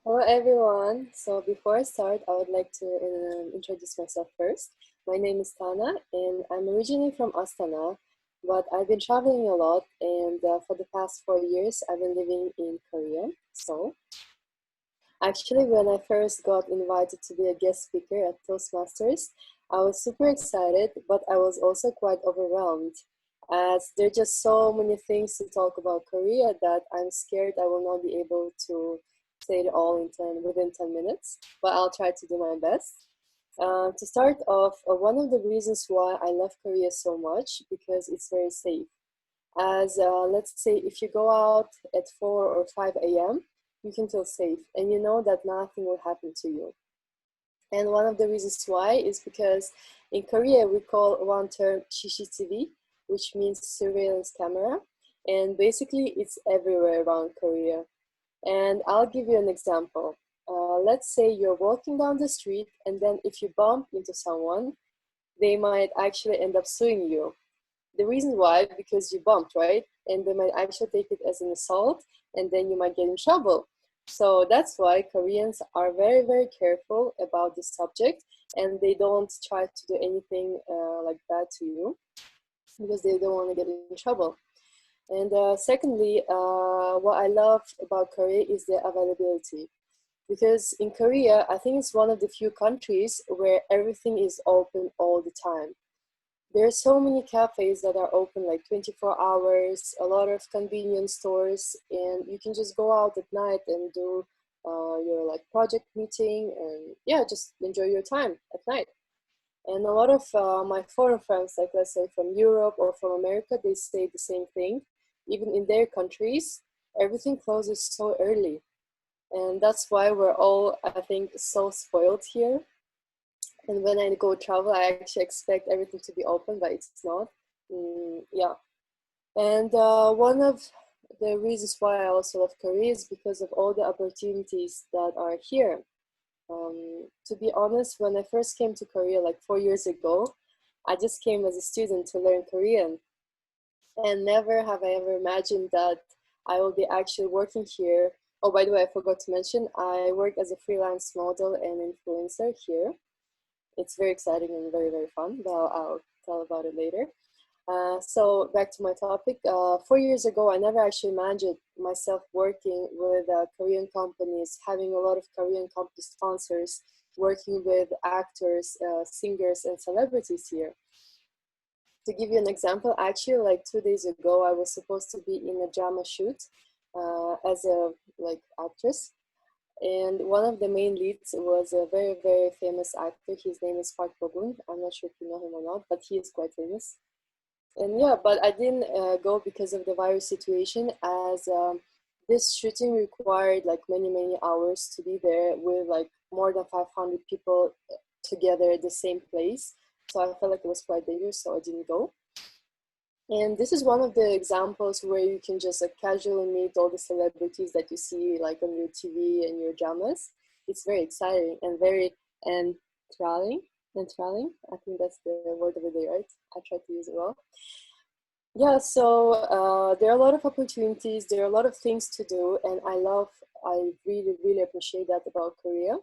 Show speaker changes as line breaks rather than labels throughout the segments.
Hello everyone. So before I start, I would like to introduce myself first. My name is Tana and I'm originally from Astana, but I've been traveling a lot and for the past 4 years I've been living in Korea. So actually when I first got invited to be a guest speaker at Toastmasters, I was super excited, but I was also quite overwhelmed as there are just so many things to talk about Korea that I'm scared I will not be able to say it all within 10 minutes, but I'll try to do my best. To start off, one of the reasons why I love Korea so much because it's very safe. As let's say, if you go out at 4 or 5 a.m., you can feel safe and you know that nothing will happen to you. And one of the reasons why is because in Korea we call one term CCTV, which means surveillance camera, and basically it's everywhere around Korea. And I'll give you an example. Let's say you're walking down the street, and then if you bump into someone, they might actually end up suing you. The reason why, because you bumped, right? And they might actually take it as an assault, and then you might get in trouble. So that's why Koreans are very, very careful about this subject, and they don't try to do anything like that to you because they don't want to get in trouble. And secondly, what I love about Korea is the availability. Because in Korea, I think it's one of the few countries where everything is open all the time. There are so many cafes that are open like 24 hours, a lot of convenience stores, and you can just go out at night and do your like project meeting and yeah, just enjoy your time at night. And a lot of my foreign friends, like let's say from Europe or from America, they say the same thing. Even in their countries, everything closes so early. And that's why we're all, I think, so spoiled here. And when I go travel, I actually expect everything to be open, but it's not. Yeah. And one of the reasons why I also love Korea is because of all the opportunities that are here. To be honest, when I first came to Korea like 4 years ago, I just came as a student to learn Korean. And never have I ever imagined that I will be actually working here. Oh, by the way, I forgot to mention, I work as a freelance model and influencer here. It's very exciting and very, very fun, but I'll tell about it later. So back to my topic. 4 years ago, I never actually imagined myself working with Korean companies, having a lot of Korean company sponsors, working with actors, singers, and celebrities here. To give you an example, actually, like 2 days ago, I was supposed to be in a drama shoot as a like actress, and one of the main leads was a very, very famous actor. His name is Park Bo-gum. I'm not sure if you know him or not, but he is quite famous. And yeah, but I didn't go because of the virus situation, as this shooting required like many, many hours to be there with like more than 500 people together at the same place. So I felt like it was quite dangerous, so I didn't go. And this is one of the examples where you can just like casually meet all the celebrities that you see like on your TV and your dramas. It's very exciting and very enthralling. Enthralling, I think that's the word of the day, right? I try to use it well. Yeah, so there are a lot of opportunities, there are a lot of things to do, and I really, really appreciate that about Korea.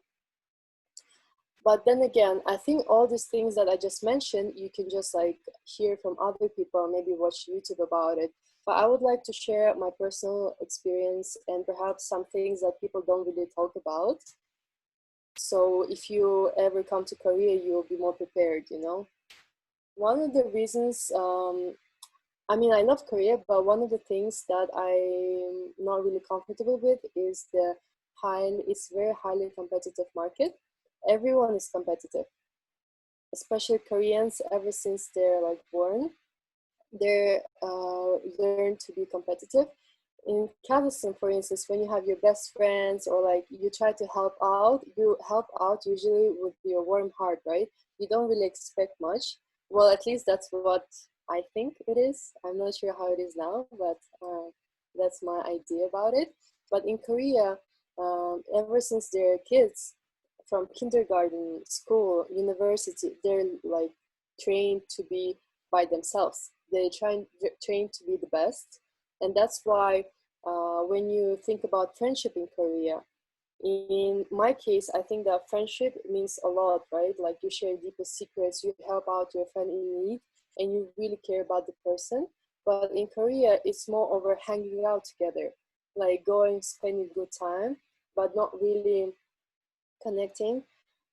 But then again, I think all these things that I just mentioned, you can just like hear from other people, maybe watch YouTube about it. But I would like to share my personal experience and perhaps some things that people don't really talk about. So if you ever come to Korea, you'll be more prepared, you know? One of the reasons, I mean, I love Korea, but one of the things that I'm not really comfortable with is it's very highly competitive market. Everyone is competitive, especially Koreans. Ever since they're like born, they learn to be competitive. In Kazakhstan, for instance, when you have your best friends or like you try to help out, you help out usually with your warm heart, right? You don't really expect much. Well, at least that's what I think it is. I'm not sure how it is now, but that's my idea about it. But in Korea, ever since they're kids, from kindergarten, school, university, they're like trained to be by themselves. They trained to be the best, and that's why when you think about friendship in Korea, In my case, I think that friendship means a lot, right? Like you share deepest secrets, you help out your friend in need, and you really care about the person. But in Korea, it's more over hanging out together, like going, spending good time, but not really connecting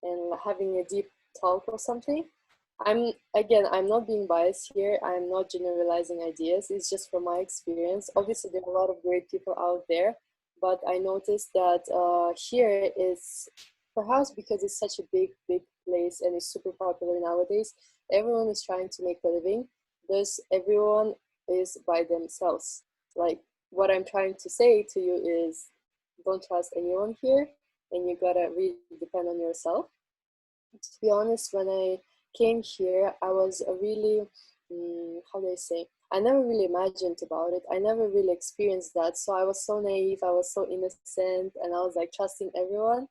and having a deep talk or something. I'm not being biased here. I'm not generalizing ideas. It's just from my experience. Obviously, there are a lot of great people out there, but I noticed that here is perhaps because it's such a big place and it's super popular nowadays. Everyone is trying to make a living. Thus, everyone is by themselves. Like what I'm trying to say to you is, don't trust anyone here, and you gotta really depend on yourself. To be honest, when I came here, I was a really, how do I say? I never really imagined about it. I never really experienced that. So I was so naive, I was so innocent, and I was like trusting everyone.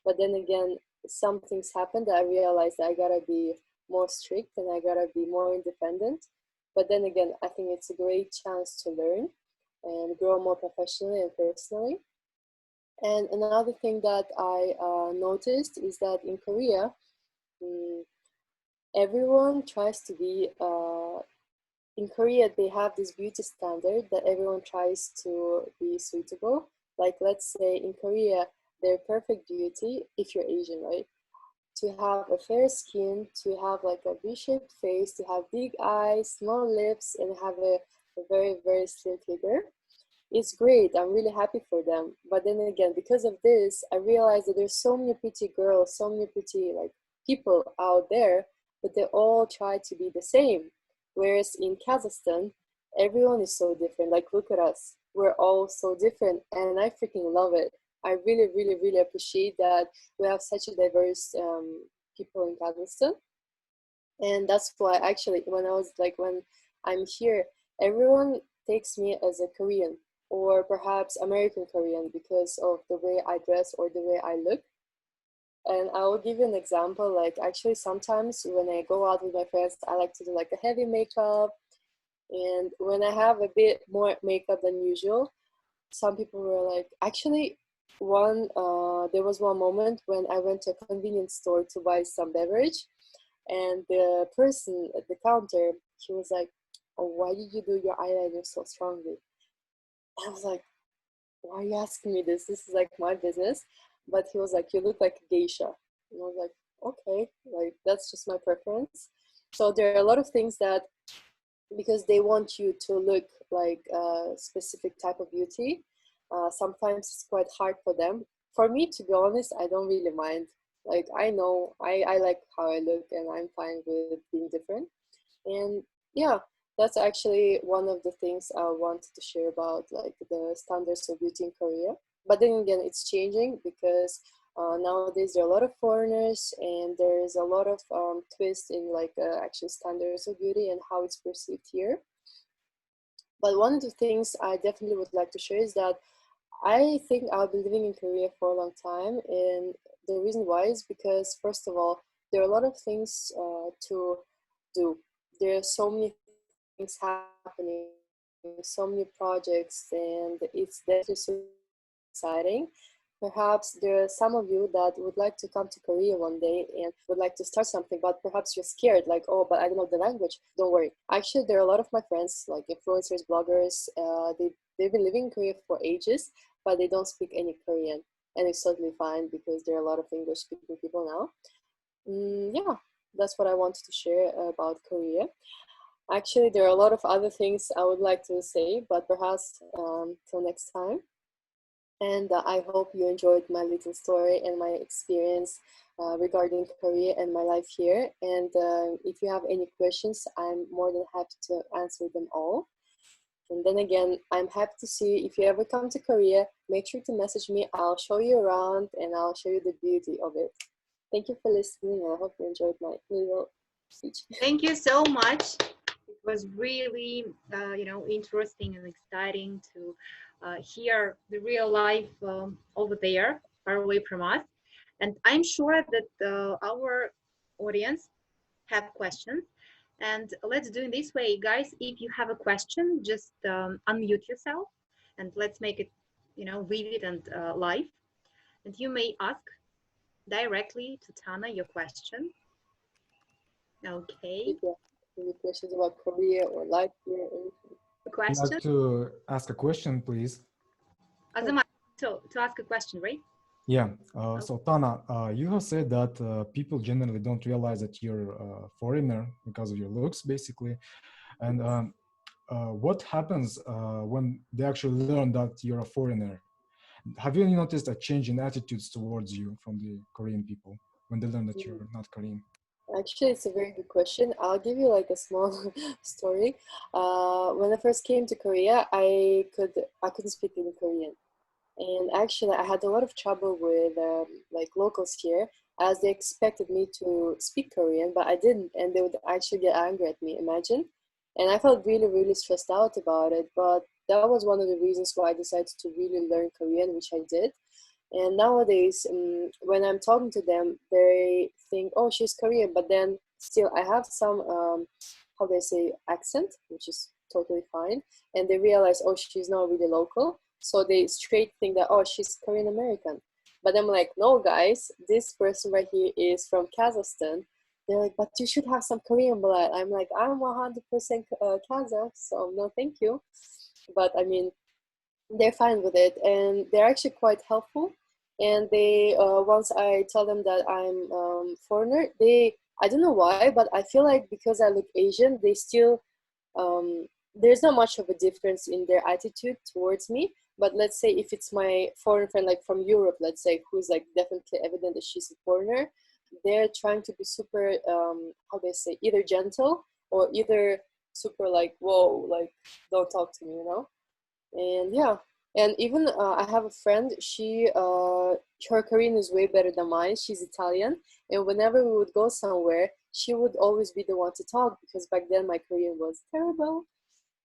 But then again, some things happened that I realized that I gotta be more strict and I gotta be more independent. But then again, I think it's a great chance to learn and grow more professionally and personally. And another thing that I noticed is that in Korea, mm, everyone tries to be, in Korea, they have this beauty standard that everyone tries to be suitable. Like, let's say in Korea, their perfect beauty, if you're Asian, right? To have a fair skin, to have like a V-shaped face, to have big eyes, small lips, and have a very slim figure. It's great. I'm really happy for them. But then again, because of this, I realized that there's so many pretty girls, so many pretty like people out there, but they all try to be the same. Whereas in Kazakhstan, everyone is so different. Like, look at us. We're all so different, and I freaking love it. I really appreciate that we have such a diverse people in Kazakhstan. And that's why actually when I'm here, everyone takes me as a Korean or perhaps American Korean because of the way I dress or the way I look. And I will give you an example. Like actually sometimes when I go out with my friends, I like to do like a heavy makeup. And when I have a bit more makeup than usual, some people were like, actually, there was one moment when I went to a convenience store to buy some beverage, and the person at the counter, he was like, "Oh, why did you do your eyeliner so strongly?" I was like, "Why are you asking me this? This is like my business." But he was like, "You look like a geisha." And I was like, "Okay, like that's just my preference." So there are a lot of things that because they want you to look like a specific type of beauty, sometimes it's quite hard for them. For me, to be honest, I don't really mind. Like I know I like how I look and I'm fine with being different. And yeah, that's actually one of the things I wanted to share about like the standards of beauty in Korea. But then again, it's changing because nowadays there are a lot of foreigners and there's a lot of twist in like actual standards of beauty and how it's perceived here. But one of the things I definitely would like to share is that I think I'll be living in Korea for a long time, and the reason why is because first of all, there are a lot of things to do. There are so many things happening, so many projects, and it's definitely super exciting. Perhaps there are some of you that would like to come to Korea one day and would like to start something, but perhaps you're scared, like, oh, but I don't know the language. Don't worry. Actually, there are a lot of my friends, like influencers, bloggers, they've been living in Korea for ages, but they don't speak any Korean. And it's totally fine because there are a lot of English speaking people now. Yeah, that's what I wanted to share about Korea. Actually, there are a lot of other things I would like to say, but perhaps till next time. And I hope you enjoyed my little story and my experience regarding Korea and my life here. And if you have any questions, I'm more than happy to answer them all. And then again, I'm happy to see if you ever come to Korea, make sure to message me. I'll show you around and I'll show you the beauty of it. Thank you for listening. I hope you enjoyed my little speech.
Thank you so much. It was really, interesting and exciting to hear the real life over there, far away from us. And I'm sure that our audience have questions. And let's do it this way, guys. If you have a question, just unmute yourself, and let's make it, vivid and live. and you may ask directly to Tana your question. Okay.
Any questions about Korea or life here or anything?
A
I'd
question?
like to ask a question, please.
Azama, to ask a question, right?
Yeah. So Tana, you have said that people generally don't realize that you're a foreigner because of your looks, basically. And what happens when they actually learn that you're a foreigner? Have you noticed a change in attitudes towards you from the Korean people when they learn that you're not Korean?
Actually, it's a very good question. I'll give you like a small story. When I first came to Korea, I couldn't speak in Korean, and actually I had a lot of trouble with like locals here, as they expected me to speak Korean, but I didn't, and they would actually get angry at me. Imagine, and I felt really really stressed out about it. But that was one of the reasons why I decided to really learn Korean, which I did. And nowadays, when I'm talking to them, they think, "Oh, she's Korean," but then still, I have some, how they say, accent, which is totally fine. And they realize, "Oh, she's not really local," so they straight think that, "Oh, she's Korean American." But I'm like, "No, guys, this person right here is from Kazakhstan." They're like, "But you should have some Korean blood." I'm like, "I'm 100% Kazakh, so no, thank you." But I mean, they're fine with it, and they're actually quite helpful. And they once I tell them that I'm foreigner, they, I don't know why, but I feel like because I look Asian, they still, there's not much of a difference in their attitude towards me. But let's say if it's my foreign friend, like from Europe, let's say, who's like definitely evident that she's a foreigner, they're trying to be super, how they say, either gentle or either super like, whoa, like, don't talk to me, you know. And yeah, and even I have a friend, she her Korean is way better than mine. She's Italian, and whenever we would go somewhere, she would always be the one to talk, because back then my Korean was terrible.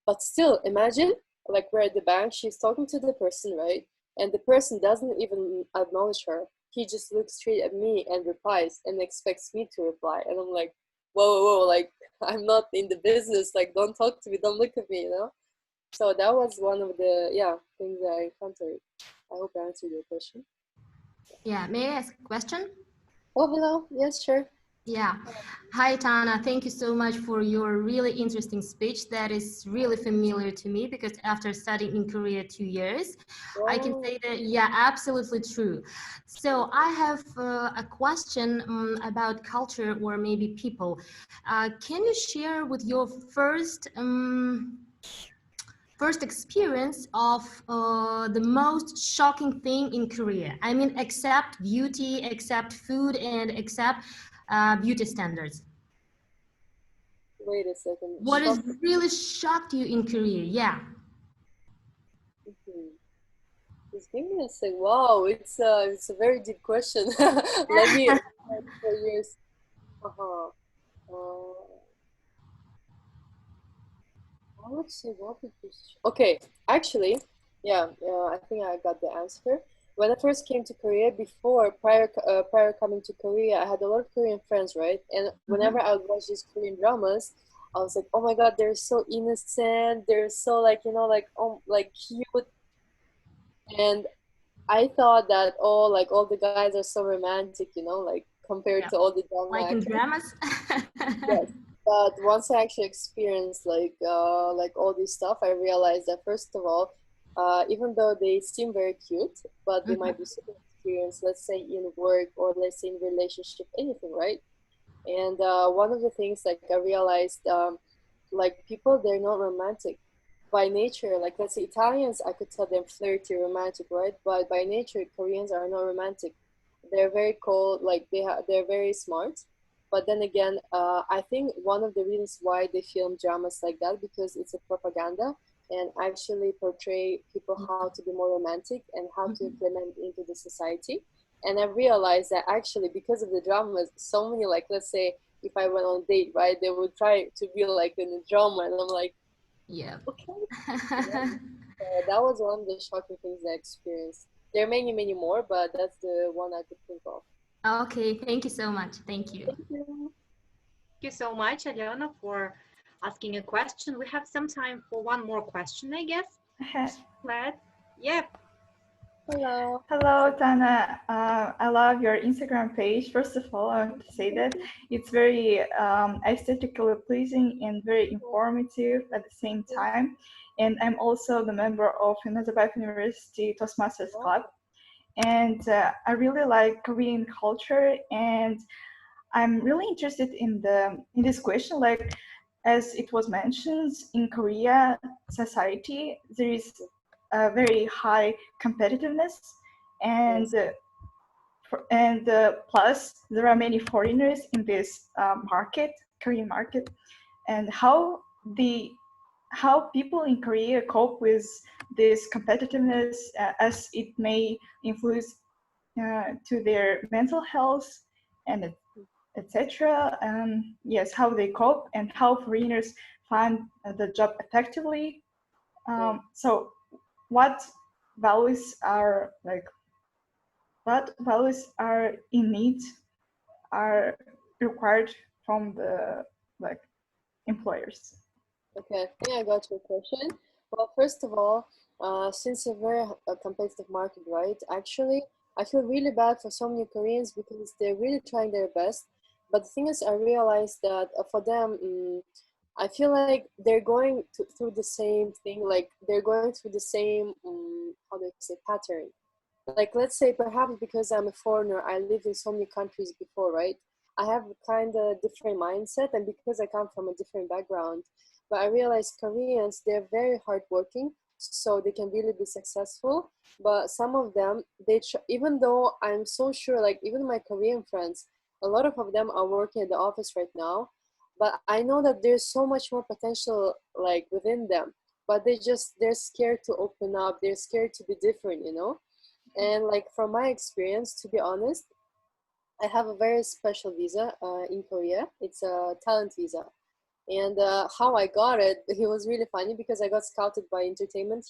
But still, imagine, like, we're at the bank, she's talking to the person, right? And the person doesn't even acknowledge her. He just looks straight at me and replies and expects me to reply. And I'm like, whoa, whoa, whoa, like, I'm not in the business. Like, don't talk to me, don't look at me, you know? So that was one of the, yeah, things that I encountered. I hope I answered your question.
Yeah, may I ask a question?
Oh, hello. Yes, sure.
Yeah. Hi, Tana. Thank you so much for your really interesting speech. That is really familiar to me because after studying in Korea 2 years, I can say that, yeah, absolutely true. So I have a question about culture or maybe people. Can you share with your first experience of the most shocking thing in Korea? I mean, except beauty, except food, and except beauty standards.
Wait a second.
What has really shocked you in Korea? Yeah.
Just give me a sec. Wow, it's a very deep question. Let me for years. Uh-huh. I would say what would be okay. Actually, yeah, I think I got the answer. When I first came to Korea, prior coming to Korea, I had a lot of Korean friends, right? And whenever I would watch these Korean dramas, I was like, oh my God, they're so innocent. They're so, like, you know, like, oh, like cute. And I thought that, oh, like, all the guys are so romantic, you know, like compared
Yeah.
to all the drama
Like in
actors.
dramas?
Yes. But once I actually experienced like all this stuff, I realized that first of all, even though they seem very cute, but they might be super experienced, let's say in work or let's say in relationship, anything, right? And one of the things like I realized, like people, they're not romantic by nature. Like let's say Italians, I could tell them flirty, romantic, right? But by nature, Koreans are not romantic. They're very cold. Like they're very smart. But then again, I think one of the reasons why they film dramas like that, because it's a propaganda and actually portray people how to be more romantic and how to implement into the society. And I realized that actually because of the dramas, so many, like let's say if I went on a date, right, they would try to be like in a drama, and I'm like,
Yeah.
okay. That was one of the shocking things I experienced. There are many, many more, but that's the one I could think of.
Okay, thank you so much. Thank you.
Thank you.
Thank you so much, Aliona, for asking a question. We have some time for one more question, I guess. Glad. Yeah.
Hello.
Hello, Tana. I love your Instagram page. First of all, I want to say that it's very aesthetically pleasing and very informative at the same time. And I'm also the member of Seisembayeva University Toastmasters Club. And I really like Korean culture, and I'm really interested in this question. Like, as it was mentioned, in Korea society, there is a very high competitiveness, and
Yes.
plus there are many foreigners in this Korean market, and how people in Korea cope with this competitiveness, as it may influence to their mental health and etc. Yes, how they cope and how foreigners find the job effectively.
Yeah.
So, what values are like? What values are in need are required from the like employers?
Okay, I think I got your question. Well, first of all, since a very competitive market, right? Actually, I feel really bad for so many Koreans because they're really trying their best. But the thing is, I realized that for them, I feel like they're going through the same thing. Like they're going through the same, how do I say, pattern. Like let's say perhaps because I'm a foreigner, I lived in so many countries before, right? I have kind of different mindset, and because I come from a different background, but I realize Koreans, they're very hardworking, so they can really be successful. But some of them, even though I'm so sure, like even my Korean friends, a lot of them are working at the office right now, but I know that there's so much more potential like within them, but they're scared to open up, they're scared to be different, you know. And like from my experience, to be honest, I have a very special visa in Korea. It's a talent visa. And how I got it, it was really funny because I got scouted by entertainment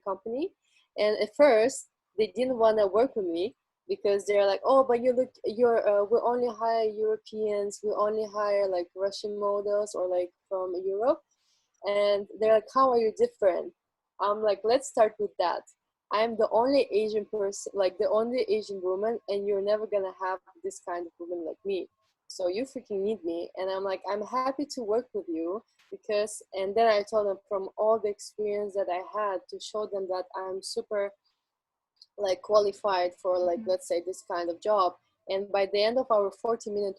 company. And at first, they didn't want to work with me because they're like, oh, but we only hire Europeans, we only hire like Russian models or like from Europe. And they're like, how are you different? I'm like, let's start with that. I'm the only Asian person, like the only Asian woman, and you're never gonna have this kind of woman like me. So you freaking need me. And I'm like, I'm happy to work with you because, and then I told them from all the experience that I had to show them that I'm super like qualified for like let's say this kind of job. And by the end of our 40-minute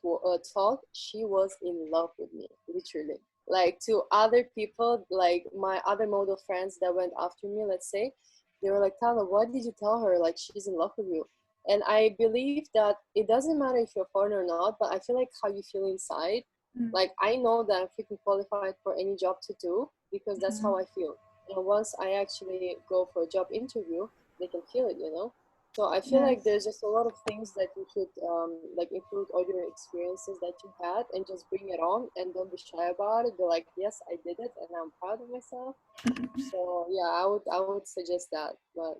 talk, she was in love with me, literally. Like to other people, like my other model friends that went after me, let's say, they were like, Tana, why did you tell her like she's in love with you? And I believe that it doesn't matter if you're foreign or not, but I feel like how you feel inside. Like I know that I'm freaking qualified for any job to do because that's how I feel. And once I actually go for a job interview, they can feel it, you know. So I feel like
Yes.
there's just a lot of things that you should like include all your experiences that you had and just bring it on and don't be shy about it. Be like, yes, I did it and I'm proud of myself. So yeah, I would suggest that. But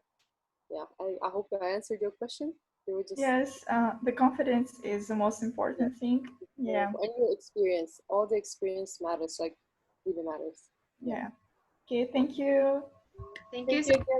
yeah, I hope I answered your question. You were just
Yes, the confidence is the most
yeah,
important thing. Yeah,
and your experience, all the experience matters, like really matters. Yeah.
yeah. Okay, thank you.
Thank you
Thank
so
you again.